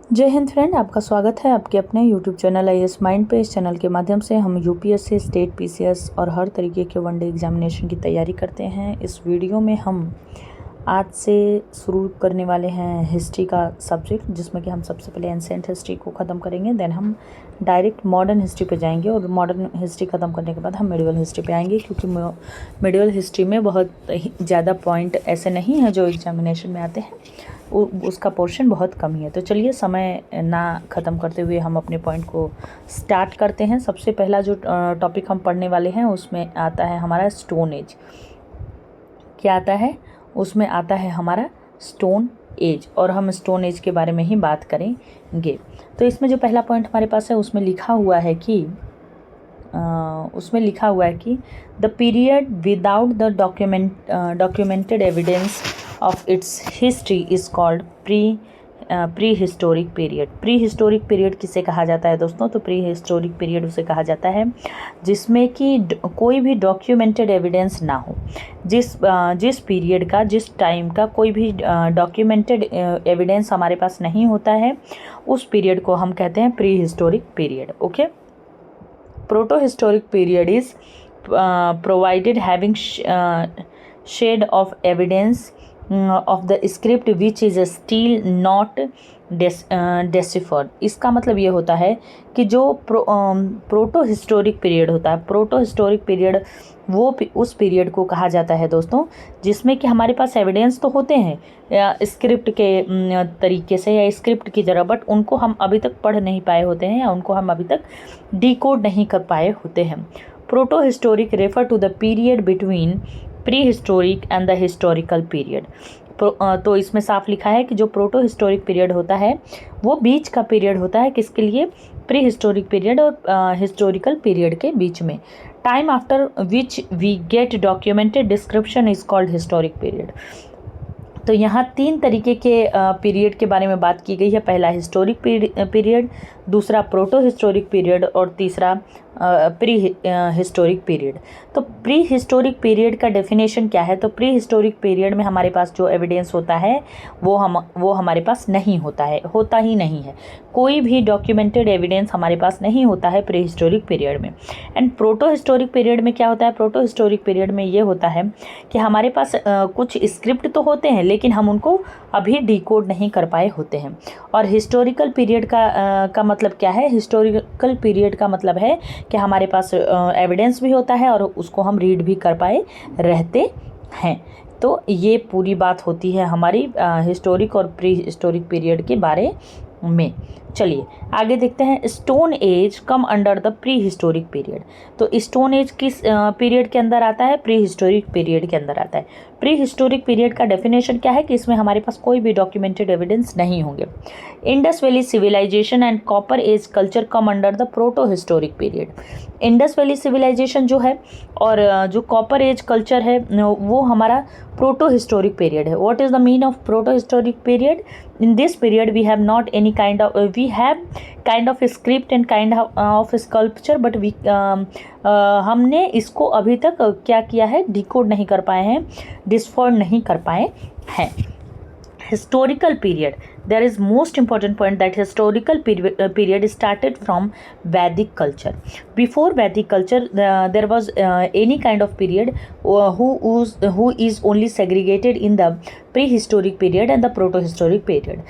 जय हिंद फ्रेंड, आपका स्वागत है आपके अपने यूट्यूब चैनल आईएएस माइंड पे। इस चैनल के माध्यम से हम यूपीएससी, स्टेट पीसीएस और हर तरीके के वनडे एग्जामिनेशन की तैयारी करते हैं। इस वीडियो में हम आज से शुरू करने वाले हैं हिस्ट्री का सब्जेक्ट, जिसमें कि हम सबसे पहले एंशिएंट हिस्ट्री को ख़त्म करेंगे, देन हम डायरेक्ट मॉडर्न हिस्ट्री पे जाएंगे और मॉडर्न हिस्ट्री ख़त्म करने के बाद हम मिडिवल हिस्ट्री पे आएंगे, क्योंकि मिडिवल हिस्ट्री में बहुत ज़्यादा पॉइंट ऐसे नहीं हैं जो एग्जामिनेशन में आते हैं, उसका पोर्शन बहुत कम ही है। तो चलिए समय ना ख़त्म करते हुए हम अपने पॉइंट को स्टार्ट करते हैं। सबसे पहला जो टॉपिक हम पढ़ने वाले हैं उसमें आता है हमारा स्टोन एज। क्या आता है? उसमें आता है हमारा स्टोन एज, और हम स्टोन एज के बारे में ही बात करेंगे। तो इसमें जो पहला पॉइंट हमारे पास है उसमें लिखा हुआ है कि the period without the documented evidence of its history is called pre historic period. Pre historic period किसे कहा जाता है दोस्तों? तो प्री हिस्टोरिक पीरियड उसे कहा जाता है जिसमें कि कोई भी डॉक्यूमेंटेड एविडेंस ना हो। जिस पीरियड का, जिस टाइम का कोई भी डॉक्यूमेंटेड एविडेंस हमारे पास नहीं होता है, उस पीरियड को हम कहते हैं pre historic period. Okay. Protohistoric period is provided having shade of evidence of the script which is still not deciphered। इसका मतलब ये होता है कि जो प्रोटो हिस्टोरिक पीरियड होता है, प्रोटो हिस्टोरिक पीरियड वो उस पीरियड को कहा जाता है दोस्तों जिसमें कि हमारे पास एविडेंस तो होते हैं स्क्रिप्ट के तरीके से या स्क्रिप्ट की तरह, बट उनको हम अभी तक पढ़ नहीं पाए होते हैं या उनको हम अभी तक डिकोड नहीं कर पाए होते हैं। Proto historic refer to the period between pre historic and the historical period. तो इसमें साफ लिखा है कि जो प्रोटो हिस्टोरिक पीरियड होता है वो बीच का पीरियड होता है, किसके लिए? प्री हिस्टोरिक पीरियड और हिस्टोरिकल पीरियड के बीच में। Time after which we get documented description is called historic period. तो यहाँ तीन तरीके के पीरियड के बारे में बात की गई है। पहला हिस्टोरिक पीरियड, दूसरा प्रोटो हिस्टोरिक पीरियड और तीसरा प्री हिस्टोरिक पीरियड। तो प्री हिस्टोरिक पीरियड का डेफिनेशन क्या है? तो प्री हिस्टोरिक पीरियड में हमारे पास जो एविडेंस होता है वो हमारे पास नहीं होता है, होता ही नहीं है। कोई भी डॉक्यूमेंटेड एविडेंस हमारे पास नहीं होता है प्री हिस्टोरिक पीरियड में। एंड प्रोटो हिस्टोरिक पीरियड में क्या होता है? प्रोटो हिस्टोरिक पीरियड में ये होता है कि हमारे पास कुछ स्क्रिप्ट तो होते हैं लेकिन हम उनको अभी डिकोड नहीं कर पाए होते हैं। और हिस्टोरिकल पीरियड का मतलब क्या है? हिस्टोरिकल पीरियड का मतलब है कि हमारे पास एविडेंस भी होता है और उसको हम रीड भी कर पाए रहते हैं। तो ये पूरी बात होती है हमारी हिस्टोरिक और प्री हिस्टोरिक पीरियड के बारे में। चलिए आगे देखते हैं। Stone age come under the pre historic period. तो स्टोन एज किस पीरियड के अंदर आता है? प्री हिस्टोरिक पीरियड के अंदर आता है। प्री हिस्टोरिक पीरियड का डेफिनेशन क्या है? कि इसमें हमारे पास कोई भी डॉक्यूमेंटेड एविडेंस नहीं होंगे। Indus valley civilization and copper age culture come under the proto historic period. Indus valley civilization जो है और जो कॉपर एज कल्चर है वो हमारा प्रोटो हिस्टोरिक पीरियड है। What is the mean of proto historic period? In this period we have not any we have kind of script and kind of sculpture, but हमने इसको अभी तक क्या किया है? डिकोड नहीं कर पाए हैं, डिस्फर्ड नहीं कर पाए हैं। Historical period, there is most important point that historical period started from Vedic culture. Before Vedic culture there was any kind of period who is only segregated in the prehistoric period and the protohistoric period.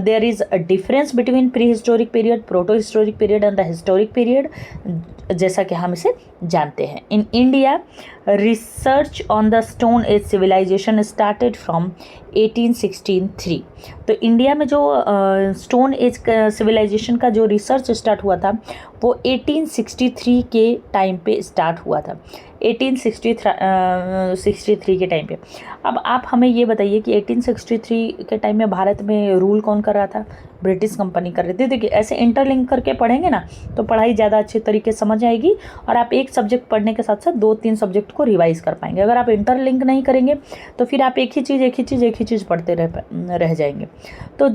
There is a difference between prehistoric period, protohistoric period and the historic period, जैसा कि हम इसे जानते हैं। In India research on the stone age civilization started from 1863। तो India में जो stone age civilisation का जो रिसर्च स्टार्ट हुआ था वो 1863 के टाइम पे स्टार्ट हुआ था। 1863 के टाइम पे। अब आप हमें ये बताइए कि 1863 के टाइम में भारत में रूल कौन कर रहा था? ब्रिटिश कंपनी कर रही थी। देखिए ऐसे इंटरलिंक करके पढ़ेंगे ना तो पढ़ाई ज़्यादा अच्छे तरीके से समझ आएगी और आप एक सब्जेक्ट पढ़ने के साथ साथ 2-3 सब्जेक्ट को रिवाइज कर पाएंगे। अगर आप इंटरलिंक नहीं करेंगे तो फिर आप एक ही चीज़ पढ़ते रह जाएंगे। तो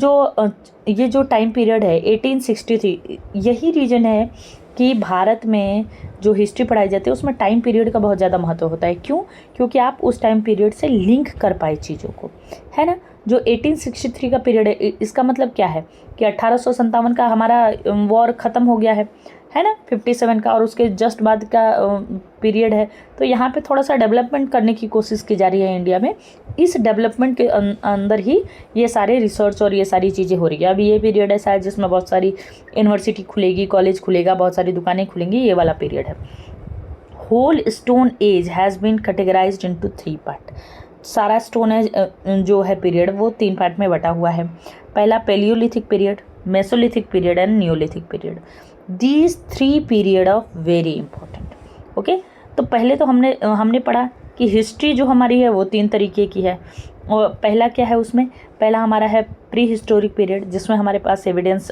ये जो टाइम पीरियड है 1863, यही रीज़न है कि भारत में जो हिस्ट्री पढ़ाई जाती है उसमें टाइम पीरियड का बहुत ज़्यादा महत्व होता है। क्यों? क्योंकि आप उस टाइम पीरियड से लिंक कर पाए चीज़ों को, है ना। जो 1863 का पीरियड है, इसका मतलब क्या है कि 1857 का हमारा वॉर ख़त्म हो गया है ना, 57 का, और उसके जस्ट बाद का पीरियड है। तो यहाँ पे थोड़ा सा डेवलपमेंट करने की कोशिश की जा रही है इंडिया में। इस डेवलपमेंट के अंदर ही ये सारे रिसर्च और ये सारी चीज़ें हो रही है। अभी ये पीरियड है शायद जिसमें बहुत सारी यूनिवर्सिटी खुलेगी, कॉलेज खुलेगा, बहुत सारी दुकानें खुलेंगी, ये वाला पीरियड है। Whole stone age has been categorised into 3 part. सारा स्टोन एज जो है पीरियड वो 3 पार्ट में बटा हुआ है। पहला palaeolithic period, mesolithic period and neolithic period. These 3 period of very important. Okay, तो पहले तो हमने पढ़ा कि हिस्ट्री जो हमारी है वो 3 तरीके की है। और पहला क्या है उसमें, पहला हमारा है प्री हिस्टोरिक पीरियड, जिसमें हमारे पास एविडेंस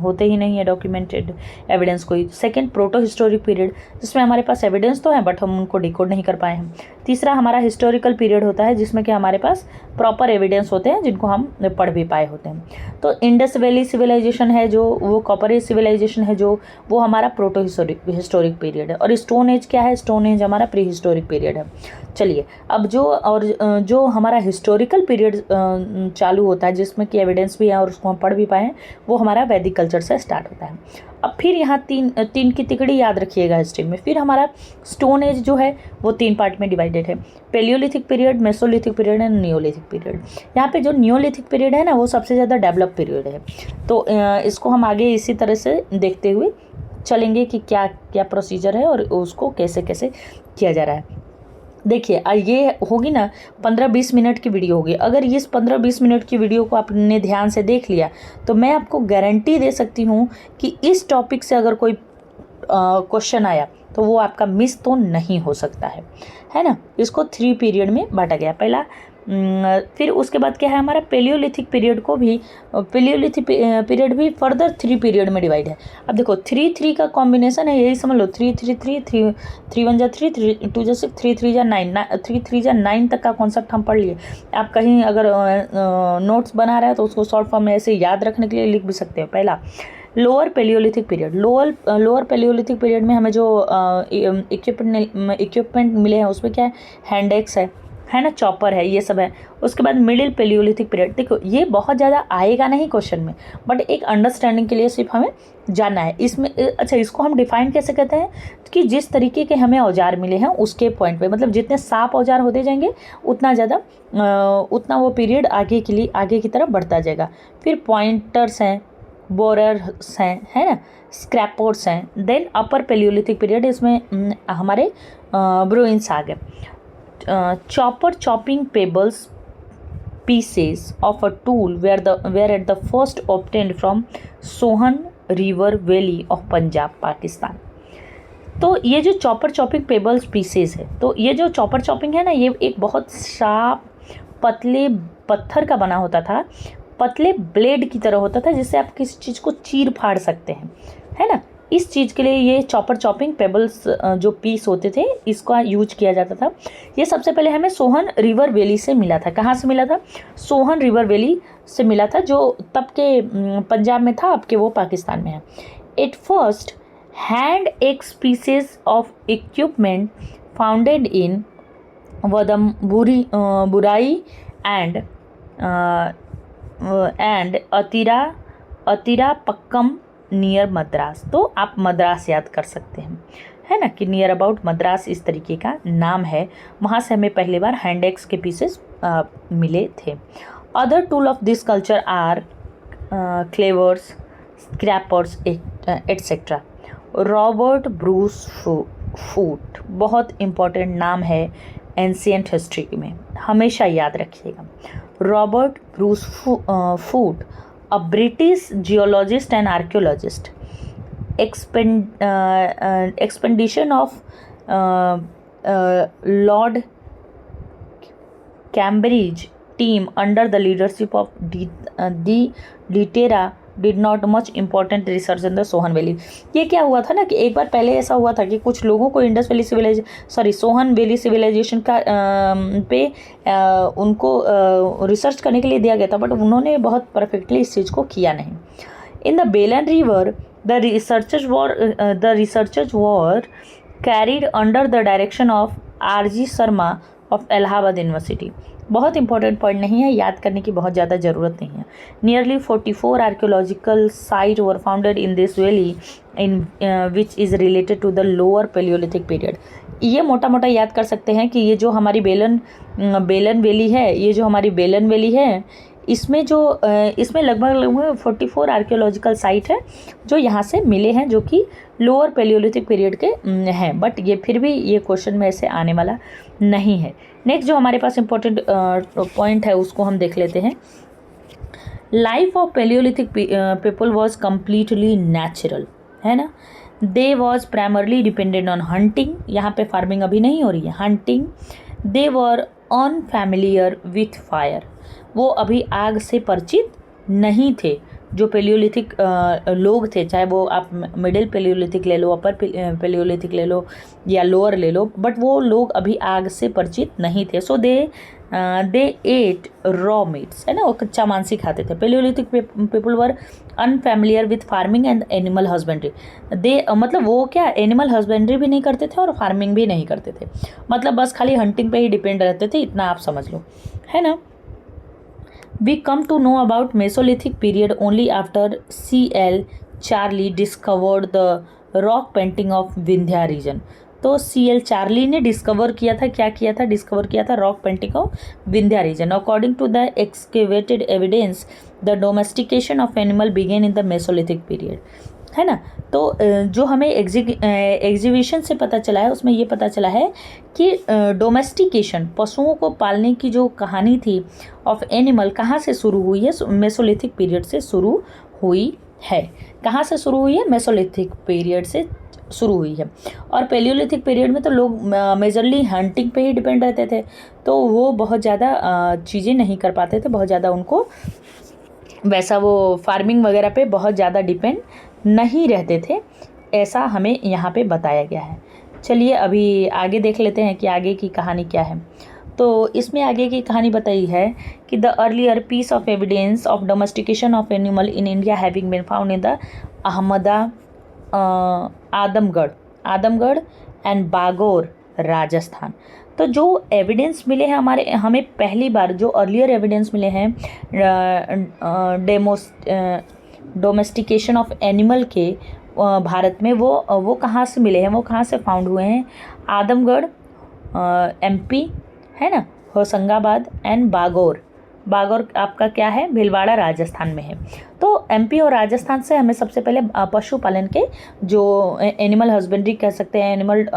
होते ही नहीं है, डॉक्यूमेंटेड एविडेंस कोई। सेकंड प्रोटो हिस्टोरिक पीरियड, जिसमें हमारे पास एविडेंस तो है बट हम उनको डिकोड नहीं कर पाए हैं। तीसरा हमारा हिस्टोरिकल पीरियड होता है, जिसमें कि हमारे पास प्रॉपर एविडेंस होते हैं जिनको हम पढ़ भी पाए होते हैं। तो इंडस वैली सिविलाइजेशन है जो, वो कॉपर एज सिविलाइजेशन है जो, वो हमारा प्रोटो हिस्टोरिक पीरियड है। और स्टोन एज क्या है, स्टोन एज हमारा प्री हिस्टोरिक पीरियड है। चलिए, अब जो हमारा हिस्टोरिकल पीरियड चालू होता है जिसमें कि एविडेंस भी है और उसको हम पढ़ भी पाए हैं, वो हमारा वैदिक कल्चर से स्टार्ट होता है। अब फिर यहाँ तीन की तिकड़ी याद रखिएगा हिस्ट्री में। फिर हमारा स्टोन एज जो है वो 3 पार्ट में डिवाइडेड है, palaeolithic period, mesolithic period and neolithic period. यहाँ पे जो नियोलिथिक पीरियड है ना, वो सबसे ज़्यादा डेवलप पीरियड है। तो इसको हम आगे इसी तरह से देखते हुए चलेंगे कि क्या क्या प्रोसीजर है और उसको कैसे कैसे किया जा रहा है। देखिए, ये होगी ना 15-20 मिनट की वीडियो होगी। अगर इस 15-20 मिनट की वीडियो को आपने ध्यान से देख लिया तो मैं आपको गारंटी दे सकती हूँ कि इस टॉपिक से अगर कोई क्वेश्चन आया तो वो आपका मिस तो नहीं हो सकता है ना। इसको 3 पीरियड में बांटा गया। पहला, फिर उसके बाद क्या है हमारा पेलियोलिथिक पीरियड को भी, पेलियोलिथिक पीरियड भी फर्दर 3 पीरियड में डिवाइड है। अब देखो 3 का कॉम्बिनेशन है, यही समझ लो 3 3 3 3 3 1 जा 3 3 2 जा 6 3 3 जा 9 3 3 जा 9 तक का कॉन्सेप्ट हम पढ़ लिए। आप कहीं अगर नोट्स बना रहे हैं तो उसको शॉर्ट फॉर्म में ऐसे याद रखने के लिए लिख भी सकते हो। पहला, lower palaeolithic period. Lower palaeolithic period में हमें जो इक्विपमेंट मिले हैं उसमें क्या है, हैंड एक्स है ना, चॉपर है, ये सब है। उसके बाद मिडिल पेलियोलिथिक पीरियड। देखो ये बहुत ज़्यादा आएगा नहीं क्वेश्चन में, बट एक अंडरस्टैंडिंग के लिए सिर्फ हमें जानना है। इसमें अच्छा, इसको हम डिफाइन कैसे करते हैं कि जिस तरीके के हमें औजार मिले हैं उसके पॉइंट पे, मतलब जितने साफ औजार होते जाएंगे उतना वो पीरियड आगे की तरफ बढ़ता जाएगा। फिर पॉइंटर्स हैं, बोरर्स हैं, है ना, स्क्रैपर्स हैं। देन अपर पेलियोलिथिक पीरियड, इसमें हमारे ब्रुइंस आ गए। Chopper chopping pebbles pieces of a tool were at the first obtained from Sohan River Valley of Punjab, Pakistan. तो ये जो चॉपर चॉपिंग पेबल्स पीसेस है, तो ये जो चॉपर चॉपिंग है ना, ये एक बहुत शार्प पतले पत्थर का बना होता था, पतले ब्लेड की तरह होता था जिससे आप किसी चीज़ को चीर फाड़ सकते हैं, है ना। इस चीज़ के लिए ये चॉपर चॉपिंग पेबल्स जो पीस होते थे इसका यूज किया जाता था। ये सबसे पहले हमें सोहन रिवर वैली से मिला था। कहाँ से मिला था, सोहन रिवर वैली से मिला था, जो तब के पंजाब में था, अब के वो पाकिस्तान में है। At first hand axe pieces of equipment founded in Vadamadurai and Attirampakkam near Madras. तो आप मद्रास याद कर सकते हैं, है ना, कि नियर अबाउट मद्रास इस तरीके का नाम है। वहाँ से हमें पहली बार हैंड एक्स के पीसेस मिले थे। Other tool of this culture are cleavers, scrapers etcetera. Robert Bruce Foote बहुत इम्पॉर्टेंट नाम है एंशिएंट हिस्ट्री में, हमेशा याद रखिएगा। Robert Bruce foot, a British geologist and archaeologist, expedition of Lord Cambridge team under the leadership of de Terra did not much important research in the Sohan valley. ये क्या हुआ था ना कि एक बार पहले ऐसा हुआ था कि कुछ लोगों को Indus valley Sohan valley civilization का पे उनको रिसर्च करने के लिए दिया गया था, बट उन्होंने बहुत परफेक्टली इस चीज़ को किया नहीं। इन द बेलन river the researchers were carried under the direction of R.G. Sharma of Allahabad university. बहुत इंपॉर्टेंट पॉइंट नहीं है, याद करने की बहुत ज़्यादा ज़रूरत नहीं है। Nearly 44 archaeological site were founded in this valley in which is related to the lower palaeolithic period. ये मोटा मोटा याद कर सकते हैं कि ये जो हमारी बेलन वैली है, ये जो हमारी बेलन वैली है, इसमें लगभग 44 आर्कियोलॉजिकल साइट है जो यहाँ से मिले हैं, जो कि लोअर पेलियोलिथिक पीरियड के हैं। बट ये फिर भी ये क्वेश्चन में ऐसे आने वाला नहीं है। नेक्स्ट जो हमारे पास इंपॉर्टेंट पॉइंट है उसको हम देख लेते हैं। Life of paleolithic people was completely natural, है ना। They was primarily dependent on hunting, यहाँ पे फार्मिंग अभी नहीं हो रही है, hunting. They were unfamiliar with fire, वो अभी आग से परिचित नहीं थे। जो पेलियोलिथिक लोग थे, चाहे वो आप मिडिल पेलियोलिथिक ले लो, अपर पेलियोलिथिक ले लो या लोअर ले लो, बट वो लोग अभी आग से परिचित नहीं थे। So they ate raw meats, है ना, वो कच्चा मांस ही खाते थे। Palaeolithic people were unfamiliar with farming and animal husbandry. मतलब वो क्या एनिमल हस्बेंड्री भी नहीं करते थे और फार्मिंग भी नहीं करते थे, मतलब बस खाली हंटिंग पे ही डिपेंड रहते थे, इतना आप समझ लो, है ना। We come to know about Mesolithic period only after C.L. Charlie discovered the rock painting of Vindhya region। तो C.L. चार्ली ने डिस्कवर किया था, क्या किया था, डिस्कवर किया था rock painting of Vindhya region. According to the excavated evidence the domestication of animal began in the mesolithic period, है ना। तो जो हमें एग्जीबिशन से पता चला है उसमें ये पता चला है कि डोमेस्टिकेशन, पशुओं को पालने की जो कहानी थी ऑफ एनिमल, कहाँ से शुरू हुई है, मेसोलिथिक पीरियड से शुरू हुई है। कहाँ से शुरू हुई है, मेसोलिथिक पीरियड से शुरू हुई है। और पेलियोलिथिक पीरियड में तो लोग मेजरली हंटिंग पे ही डिपेंड रहते थे, तो वो बहुत ज़्यादा चीज़ें नहीं कर पाते थे, बहुत ज़्यादा उनको वैसा वो फार्मिंग वगैरह पे बहुत ज़्यादा डिपेंड नहीं रहते थे, ऐसा हमें यहाँ पे बताया गया है। चलिए अभी आगे देख लेते हैं कि आगे की कहानी क्या है। तो इसमें आगे की कहानी बताई है कि the earlier piece of evidence of domestication of animal in India having been found in the Adamgarh and Bagor Rajasthan. तो जो एविडेंस मिले हैं हमें पहली बार जो अर्लियर एविडेंस मिले हैं डोमेस्टिकेशन ऑफ एनिमल के भारत में, वो कहाँ से मिले हैं, वो कहाँ से फाउंड हुए हैं, आदमगढ़ MP, है ना, होशंगाबाद एंड बागोर आपका क्या है, भीलवाड़ा राजस्थान में है। तो MP और राजस्थान से हमें सबसे पहले पशुपालन के जो एनिमल हस्बेंड्री कह सकते हैं, एनिमल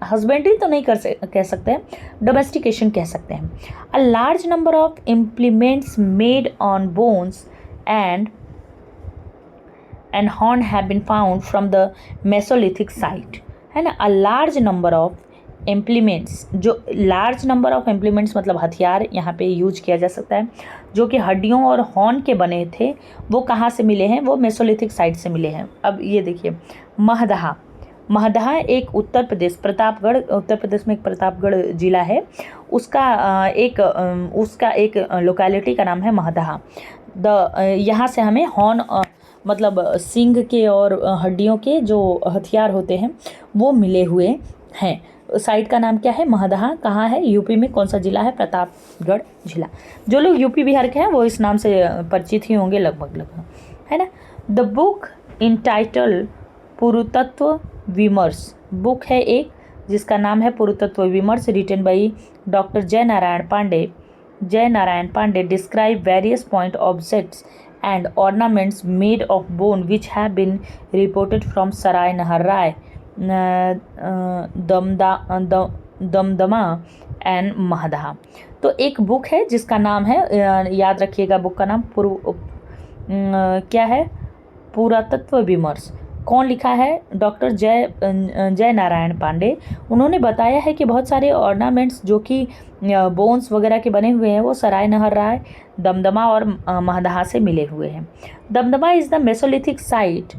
हस्बेंड्री तो नहीं कह सकते हैं, डोमेस्टिकेशन कह सकते हैं। A large number of implements made on bones and horn have been found from the Mesolithic site, है ना। A large number of implements, जो लार्ज नंबर ऑफ इम्प्लीमेंट्स मतलब हथियार यहाँ पे यूज किया जा सकता है, जो कि हड्डियों और हॉर्न के बने थे, वो कहाँ से मिले हैं, वो मेसोलिथिक साइट से मिले हैं। अब ये देखिए, महदहा एक उत्तर प्रदेश में एक प्रतापगढ़ जिला है, उसका एक लोकेलिटी का नाम है महदहा। यहाँ से हमें हॉर्न मतलब सींग के और हड्डियों के जो हथियार होते हैं वो मिले हुए हैं। साइट का नाम क्या है, महदहा। कहाँ है, यूपी में। कौन सा जिला है, प्रतापगढ़ जिला। जो लोग यूपी बिहार के हैं वो इस नाम से परिचित ही होंगे लगभग, है ना। द बुक इंटाइटल पुरातत्व विमर्श, बुक है एक जिसका नाम है पुरातत्व विमर्श, written by doctor Jai Narayan Pandey describe various point objects and ornaments made of bone which have been reported from Sarai Nahar Rai, Damdama and Mahadaha. तो एक बुक है जिसका नाम है, याद रखिएगा बुक का नाम क्या है, पुरातत्व विमर्श। कौन लिखा है, डॉक्टर जय नारायण पांडे। उन्होंने बताया है कि बहुत सारे ऑर्नामेंट्स जो कि बोन्स वगैरह के बने हुए हैं वो सराय नहर राय, दमदमा और महदहा से मिले हुए हैं। Damdama is the mesolithic site,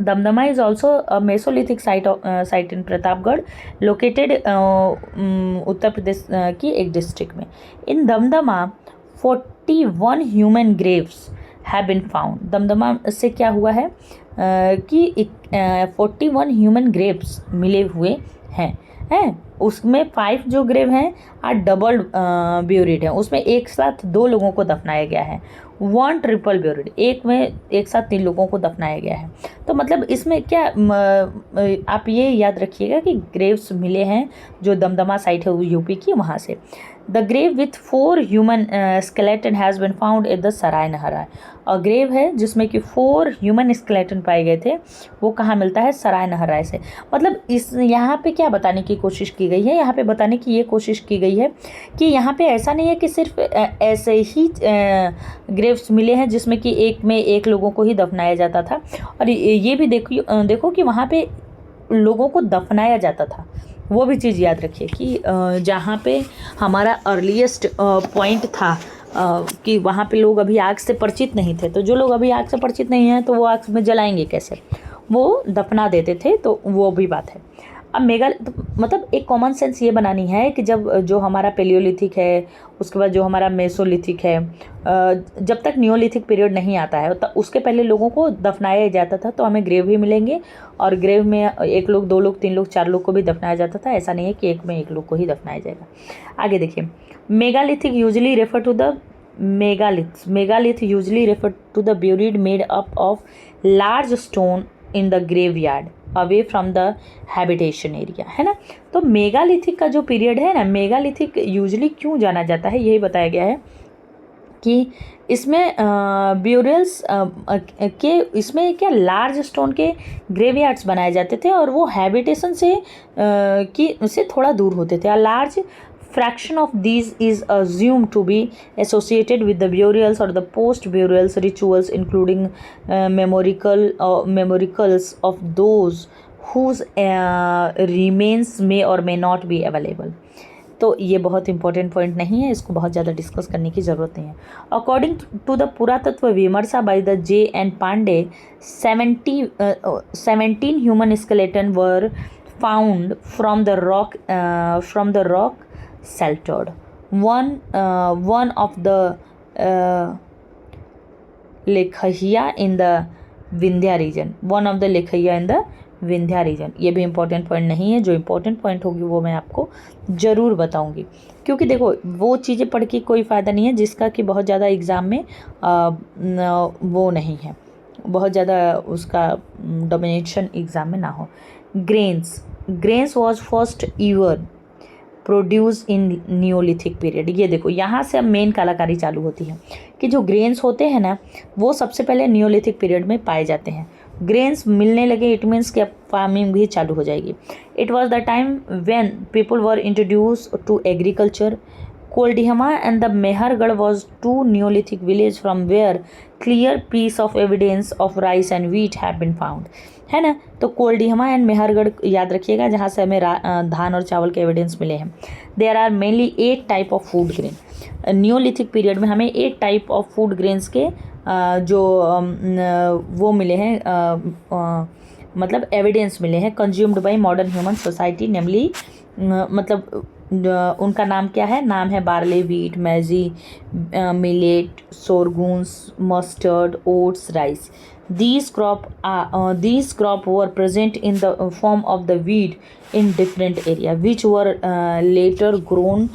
Damdama is also a mesolithic site in Pratapgarh, located Uttar Pradesh की एक डिस्ट्रिक्ट में। In Damdama 41 human graves have been found. Damdama से क्या हुआ है कि 41 ह्यूमन ग्रेव्स मिले हुए हैं। उसमें 5 जो ग्रेव हैं आर डबल ब्यूरिड हैं, उसमें एक साथ 2 लोगों को दफनाया गया है। 1 ट्रिपल ब्यूरिड, एक में एक साथ 3 लोगों को दफनाया गया है। तो मतलब इसमें क्या आप ये याद रखिएगा कि ग्रेव्स मिले हैं जो दमदमा साइट है यूपी की, वहाँ से। The grave with 4 human skeleton has been found at the Sarai Nahrai. और ग्रेव है जिसमें कि 4 ह्यूमन स्केलेटन पाए गए थे, वो कहाँ मिलता है? सराय नहराय से। मतलब इस यहाँ पे क्या बताने की कोशिश की गई है? यहाँ पे बताने की ये कोशिश की गई है कि यहाँ पे ऐसा नहीं है कि सिर्फ ऐसे ही ग्रेव्स मिले हैं जिसमें कि एक में एक लोगों को ही दफनाया जाता था। और ये भी देखो कि वहाँ पे लोगों को दफनाया जाता था, वो भी चीज़ याद रखिए कि जहाँ पे हमारा अर्लीस्ट पॉइंट था कि वहाँ पे लोग अभी आग से परिचित नहीं थे, तो जो लोग अभी आग से परिचित नहीं हैं तो वो आग में जलाएंगे कैसे? वो दफना देते थे, तो वो भी बात है। अब मतलब एक कॉमन सेंस ये बनानी है कि जब जो हमारा पेलियोलिथिक है, उसके बाद जो हमारा मेसोलिथिक है, जब तक नियोलिथिक पीरियड नहीं आता है तो उसके पहले लोगों को दफनाया जाता था, तो हमें ग्रेव भी मिलेंगे। और ग्रेव में 1 लोग, 2 लोग, 3 लोग, 4 लोग को भी दफनाया जाता था। ऐसा नहीं है कि एक में 1 लोग को ही दफनाया जाएगा। आगे देखिए, megalithic usually refer to the megalith usually refer to the buried made up of large stone in the graveyard away from the habitation area, है ना। तो मेगालिथिक का जो पीरियड है ना, मेगालिथिक यूजली क्यों जाना जाता है, यही बताया गया है कि इसमें ब्यूरियल्स के इसमें क्या लार्ज स्टोन के ग्रेवयार्ड्स बनाए जाते थे और वो हैबिटेशन से थोड़ा दूर होते थे। Large fraction of these is assumed to be associated with the burials or the post burials rituals, including memorials of those whose remains may or may not be available। तो ये बहुत इंपॉर्टेंट पॉइंट नहीं है, इसको बहुत ज़्यादा discuss करने की ज़रूरत नहीं है। According to the Puratattva Vimarsha by the J.N. Pandey 17 human skeleton were found from the rock sheltered. One of the Lekhaiya in the Vindhya region. One of the Lekhaiya in the Vindhya region. ये भी important point नहीं है, जो important point होगी वो मैं आपको ज़रूर बताऊंगी, क्योंकि देखो वो चीज़ें पढ़ के कोई फ़ायदा नहीं है जिसका कि बहुत ज़्यादा एग्ज़ाम में वो नहीं है, बहुत ज़्यादा उसका डोमिनेशन एग्ज़ाम में ना हो। Grains was first ईवर produce in Neolithic period. ये देखो यहाँ से अब मेन कलाकारी चालू होती है कि जो ग्रेन्स होते हैं ना, वो सबसे पहले नियोलिथिक पीरियड में पाए जाते हैं। ग्रेन्स मिलने लगे, इट मीन्स कि अब फार्मिंग भी चालू हो जाएगी। It was the time when people were introduce to agriculture. Koldihwa and the Mehrgarh was 2 neolithic village from where clear piece of evidence of rice and wheat have been found, है ना। तो कोल्डिहमा and Mehrgarh याद रखिएगा, जहाँ से हमें धान और चावल के एविडेंस मिले हैं। There are mainly 8 type of food grain. Neolithic period में हमें 8 टाइप ऑफ फूड ग्रेन्स के जो वो मिले हैं, मतलब एविडेंस मिले हैं, consumed by modern human society, namely मतलब उनका नाम क्या है? नाम है barley, wheat, maize, millet, sorghums, mustard, oats, rice. These crop were present in the form of the weed in different area, which were later grown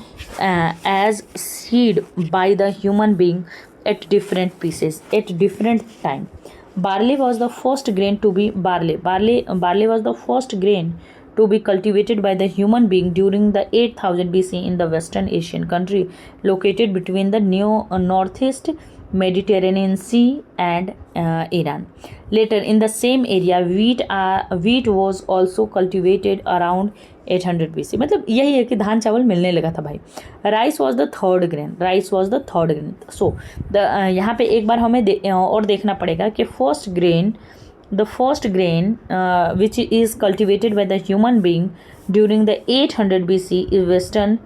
as seed by the human being at different pieces at different time. Barley was the first grain to be barley was the first grain to be cultivated by the human being during the 8000 BC in the Western Asian country located between the northeast Mediterranean Sea and Iran. Later in the same area wheat was also cultivated around 800 BC। मतलब यही है कि धान चावल मिलने लगा था भाई। Rice was the third grain. So यहाँ पे एक बार हमें और देखना पड़ेगा कि the first grain which is cultivated by the human being during the 800 BC is western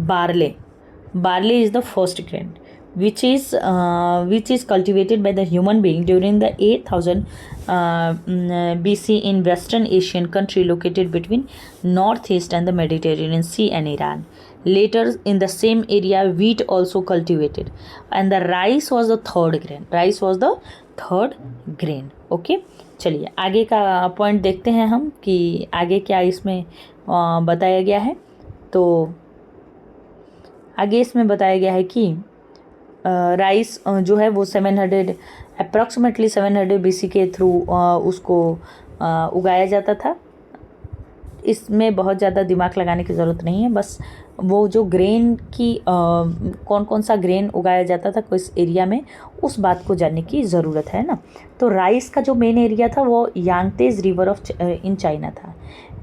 barley. Barley is the first grain which is cultivated by the human being during the 8000 BC in Western Asian country located between northeast and the Mediterranean Sea and Iran. Later in the same area wheat also cultivated and the rice was the third grain. Okay, चलिए आगे का point देखते हैं हम कि आगे क्या इसमें बताया गया है। तो आगे इसमें बताया गया है कि राइस जो है वो 700 अप्रॉक्सीमेटली 700 BC के थ्रू उसको उगाया जाता था। इसमें बहुत ज़्यादा दिमाग लगाने की ज़रूरत नहीं है, बस वो जो ग्रेन की कौन कौन सा ग्रेन उगाया जाता था किस एरिया में, उस बात को जानने की ज़रूरत है ना। तो राइस का जो मेन एरिया था वो Yangtze river of in China था।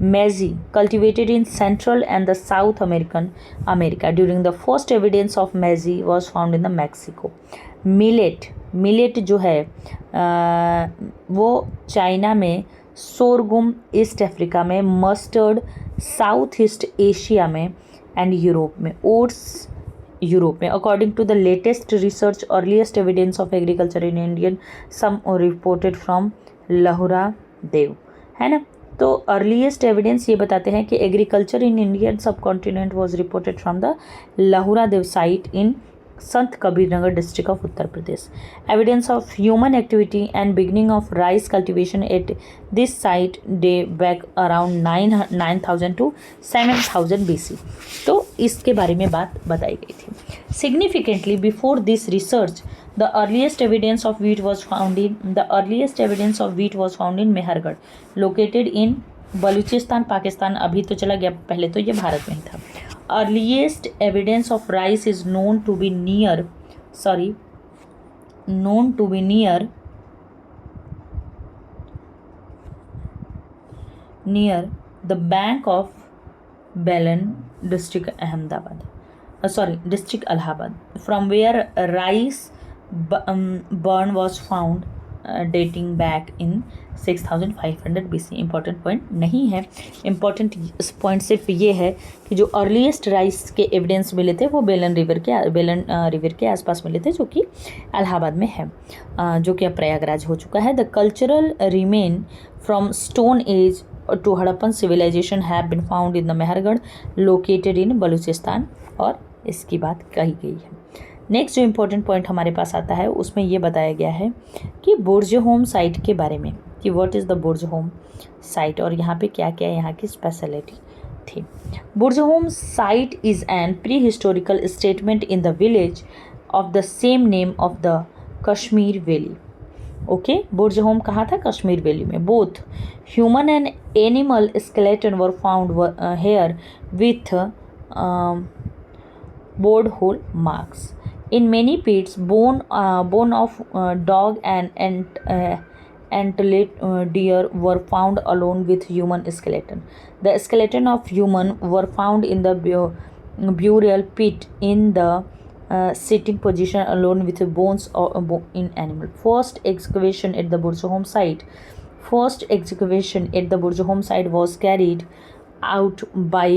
Maize cultivated in central and the south America during the first evidence of maize was found in the Mexico. Millet जो है वो चाइना में, सोरगुम ईस्ट अफ्रीका में, mustard south east Asia में and Europe में, oats Europe में। According to the latest research earliest evidence of agriculture in Indian some reported from Lahura Dewa, है ना। तो अर्लीस्ट एविडेंस ये बताते हैं कि एग्रीकल्चर इन इंडियन सब continent was reported from the लहुरा देव site in Sant Kabirnagar district of Uttar Pradesh. Evidence of human activity and beginning of rice cultivation at this site day back around 9000 to 7000 BC। तो इसके बारे में बात बताई गई थी। Significantly before this research the earliest evidence of wheat was found in Mehrgarh located in Balochistan Pakistan. अभी तो चला गया, पहले तो ये भारत में ही था। Earliest evidence of rice is known to be near the bank of Belan district district Allahabad, from where rice burn was found dating back in 6500 BC। Important point नहीं है, इम्पॉर्टेंट पॉइंट सिर्फ ये है कि जो अर्लीस्ट राइस के evidence मिले थे वो बेलन रिवर के आसपास मिले थे, जो कि इलाहाबाद में है, जो कि अब प्रयागराज हो चुका है। The cultural remain from stone age to Harappan civilization have been found in the Mehrgarh located in Baluchistan, और इसकी बात कही गई है। नेक्स्ट जो इम्पोर्टेंट पॉइंट हमारे पास आता है उसमें ये बताया गया है कि बुर्ज होम साइट के बारे में, कि what is the Burzahom site और यहाँ पे क्या क्या यहाँ की स्पेशलिटी थी। Burzahom site is an pre historical statement in the village of the same name of the Kashmir valley. Okay, Burzahom कहाँ था? कश्मीर वैली में। Both human and animal skeleton were found here with bored hole marks. In many pits, bone of dog and antlered deer were found along with human skeleton. The skeleton of human were found in the burial pit in the sitting position along with bones in animal. First excavation at the Burjahom site was carried out by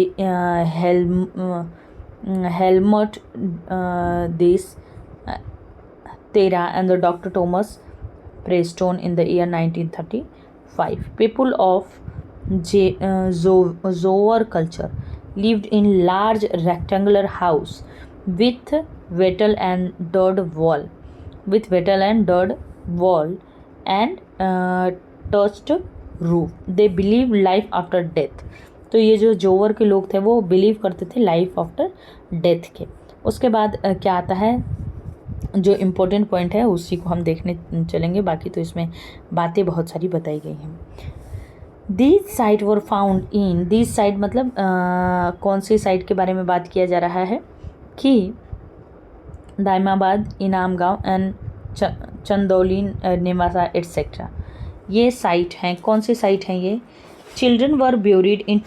Helmut Tera and the Dr. Thomas Preston in the year 1935. People of Zoar culture lived in large rectangular house with wattle and dirt wall and touched roof. They believed life after death. तो ये जो जोवर के लोग थे वो believe करते थे लाइफ आफ्टर डेथ के। उसके बाद क्या आता है, जो इम्पोर्टेंट पॉइंट है उसी को हम देखने चलेंगे, बाकी तो इसमें बातें बहुत सारी बताई गई हैं। These site were found in, these site मतलब कौन सी साइट के बारे में बात किया जा रहा है कि दाइमाबाद, इनाम गाँव एंड चंदौली निवासा एट्सेट्रा, ये साइट हैं। कौन सी साइट हैं ये? Children were buried in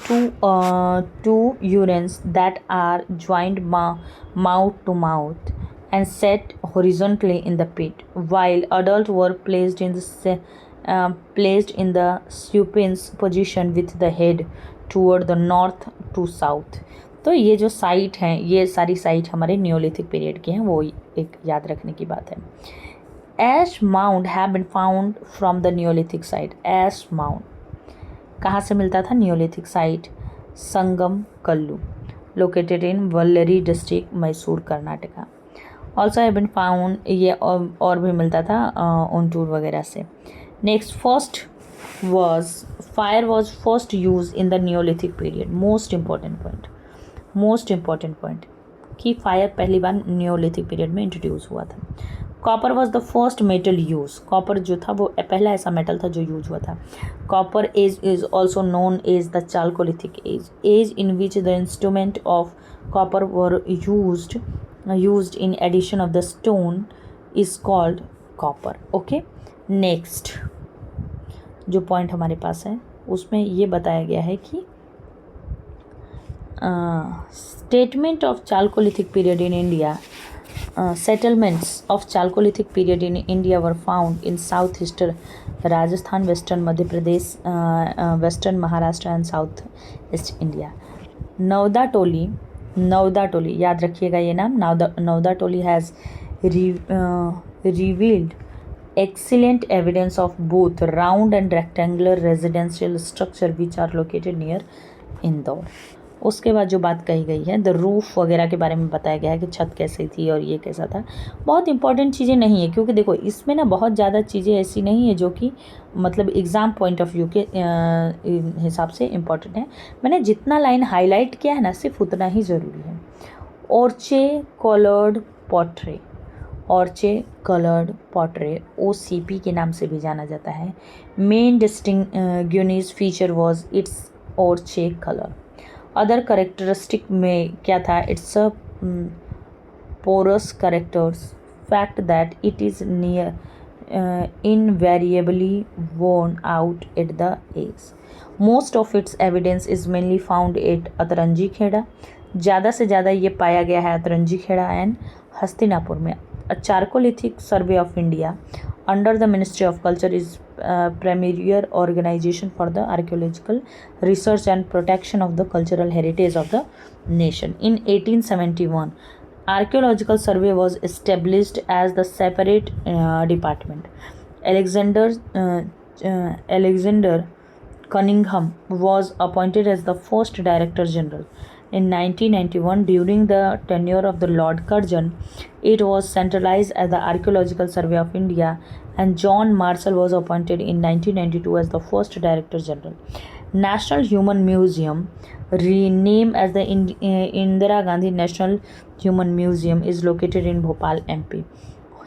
two urns that are joined mouth to mouth and set horizontally in the pit, while adults were placed in the supine position with the head toward the north to south। तो ये जो site हैं, ये सारी site हमारे Neolithic period की हैं, वो एक याद रखने की बात है। Ash mound have been found from the Neolithic site। Ash mound कहाँ से मिलता था? Neolithic site Sanganakallu located in Bellary district Mysore Karnataka. Also have been found, ये और भी मिलता था ओंटूर वगैरह से। Next, first was fire was first used in the Neolithic period. Most important point कि फायर पहली बार नियोलिथिक पीरियड में इंट्रोड्यूस हुआ था. Copper was the first metal use. Copper जो था वो पहला ऐसा मेटल था जो यूज हुआ था. Copper age is also known as the chalcolithic age in which the instrument of copper were used in addition of the stone is called copper. Okay, next जो पॉइंट हमारे पास है उसमें ये बताया गया है कि statement of Chalcolithic period in India. Settlements of Chalcolithic period in India were found in southeastern Rajasthan, western Madhya Pradesh, western Maharashtra and southeast India. Navdatoli याद रखिएगा ये नाम. Navdatoli has revealed excellent evidence of both round and rectangular residential structure which are located near Indore. उसके बाद जो बात कही गई है द रूफ वगैरह के बारे में बताया गया है कि छत कैसी थी और ये कैसा था. बहुत इंपॉर्टेंट चीज़ें नहीं है क्योंकि देखो इसमें ना बहुत ज़्यादा चीज़ें ऐसी नहीं है जो कि मतलब एग्ज़ाम पॉइंट ऑफ व्यू के हिसाब से इम्पॉर्टेंट है. मैंने जितना लाइन हाईलाइट किया है ना सिर्फ उतना ही ज़रूरी है. ऑर्चे कलर्ड पॉटरे OCP के नाम से भी जाना जाता है. Main distinguish feature was its ऑर्चे कलर. अदर करेक्टरिस्टिक में क्या था? Its a porous characters fact that it is near invariably worn out at the edges. Most of its evidence is mainly found at Atranji Khera. ज़्यादा से ज़्यादा ये पाया गया है अतरंजी खेड़ा एंड हस्तिनापुर में. A Chalcolithic survey of India under the Ministry of Culture is premier organization for the archaeological research and protection of the cultural heritage of the nation. In 1871, archaeological survey was established as the separate department. Alexander Cunningham was appointed as the first Director General. In 1991, during the tenure of the Lord Curzon, it was centralized as the Archaeological Survey of India, and John Marshall was appointed in 1992 as the first Director General. National Human Museum, renamed as the Indira Gandhi National Human Museum, is located in Bhopal, MP.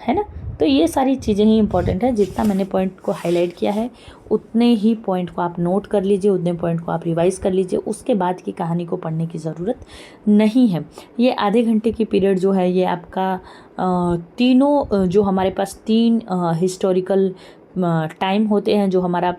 है ना. तो ये सारी चीज़ें ही important है. जितना मैंने point को हाईलाइट किया है उतने ही पॉइंट को आप नोट कर लीजिए, उतने पॉइंट को आप रिवाइज़ कर लीजिए. उसके बाद की कहानी को पढ़ने की ज़रूरत नहीं है. ये आधे घंटे की पीरियड जो है ये आपका तीनों जो हमारे पास 3 हिस्टोरिकल टाइम होते हैं, जो हमारा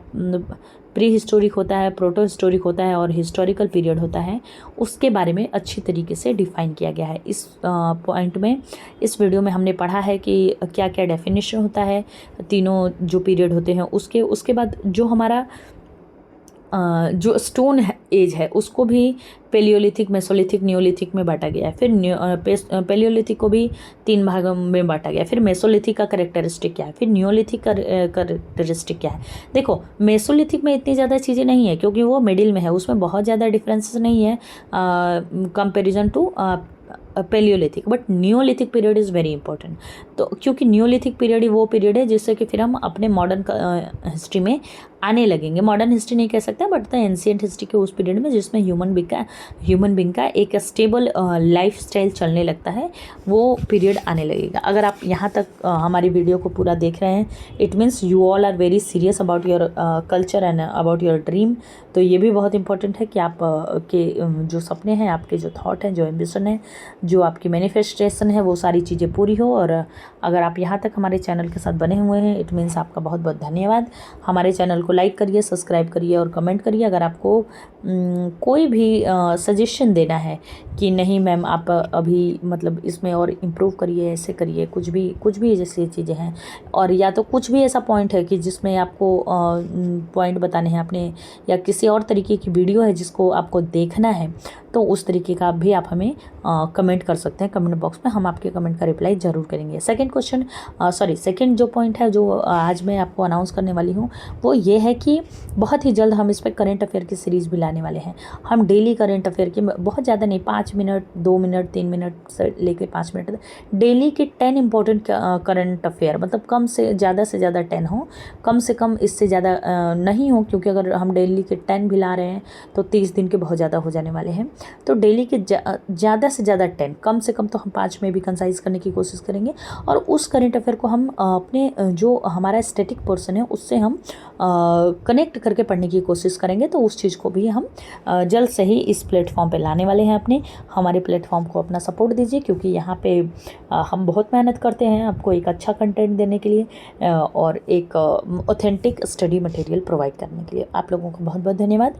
प्री हिस्टोरिक होता है, प्रोटो हिस्टोरिक होता है और हिस्टोरिकल पीरियड होता है, उसके बारे में अच्छी तरीके से डिफ़ाइन किया गया है. इस पॉइंट में इस वीडियो में हमने पढ़ा है कि क्या क्या डेफिनेशन होता है तीनों जो पीरियड होते हैं उसके बाद जो हमारा जो स्टोन एज है उसको भी पेलियोलिथिक, मेसोलिथिक, नियोलिथिक में बांटा गया है. फिर पेलियोलिथिक को भी 3 भागों में बांटा गया है. फिर मेसोलिथिक का करेक्टरिस्टिक क्या है, फिर नियोलिथिक का करेक्टरिस्टिक क्या है. देखो मेसोलिथिक में इतनी ज़्यादा चीज़ें नहीं है क्योंकि वो मिडिल में है, उसमें बहुत ज़्यादा डिफरेंसेस नहीं है comparison to palaeolithic. But neolithic period is very important. तो क्योंकि नियोलिथिक पीरियड ही वो पीरियड है जिससे कि फिर हम अपने मॉडर्न हिस्ट्री में आने लगेंगे. मॉडर्न हिस्ट्री नहीं कह सकते बट द एंशिएंट हिस्ट्री के उस पीरियड में जिसमें ह्यूमन बींग का एक स्टेबल लाइफ स्टाइल चलने लगता है, वो पीरियड आने लगेगा. अगर आप यहाँ तक हमारी वीडियो को पूरा देख रहे हैं it means you all are very serious about your culture and about your dream. तो ये भी बहुत इंपॉर्टेंट है कि आप के जो सपने हैं, आपके जो थॉट हैं, जो एम्बिशन है, जो आपकी मैनिफेस्टेशन है, वो सारी चीज़ें पूरी हो. और अगर आप यहाँ तक हमारे चैनल के साथ बने हुए हैं इट मीन्स आपका बहुत बहुत धन्यवाद. हमारे चैनल को लाइक करिए, सब्सक्राइब करिए और कमेंट करिए. अगर आपको कोई भी सजेशन देना है कि नहीं मैम आप अभी मतलब इसमें और इम्प्रूव करिए, ऐसे करिए, कुछ भी जैसी चीज़ें हैं, और या तो कुछ भी ऐसा पॉइंट है कि जिसमें आपको पॉइंट बताने हैं अपने, या किसी और तरीके की वीडियो है जिसको आपको देखना है, तो उस तरीके का भी आप हमें कमेंट कर सकते हैं कमेंट बॉक्स में, हम आपके कमेंट का रिप्लाई ज़रूर करेंगे। सेकंड जो पॉइंट है जो आज मैं आपको अनाउंस करने वाली हूँ वो ये है कि बहुत ही जल्द हम इस पर करेंट अफेयर की सीरीज़ भी लाने वाले हैं। हम डेली करेंट अफेयर की, बहुत ज़्यादा नहीं, 5 मिनट 2 मिनट 3 मिनट से लेकर 5 मिनट तक, डेली के 10 इंपॉर्टेंट करंट अफेयर, मतलब कम से ज़्यादा 10 हो, कम से कम इससे ज़्यादा नहीं हो, क्योंकि अगर हम डेली के 10 भी ला रहे हैं तो 30 दिन के बहुत ज़्यादा हो जाने वाले हैं। तो डेली के ज़्यादा से ज़्यादा 10, कम से कम तो हम 5 में भी कंसाइज करने की कोशिश करेंगे। और उस करेंट अफेयर को हम अपने जो हमारा स्टैटिक पोर्शन है उससे हम कनेक्ट करके पढ़ने की कोशिश करेंगे। तो उस चीज़ को भी हम जल्द से ही इस प्लेटफॉर्म पे लाने वाले हैं। अपने हमारे प्लेटफॉर्म को अपना सपोर्ट दीजिए, क्योंकि यहाँ पे हम बहुत मेहनत करते हैं आपको एक अच्छा कंटेंट देने के लिए और एक ऑथेंटिक स्टडी मटेरियल प्रोवाइड करने के लिए। आप लोगों को बहुत बहुत धन्यवाद।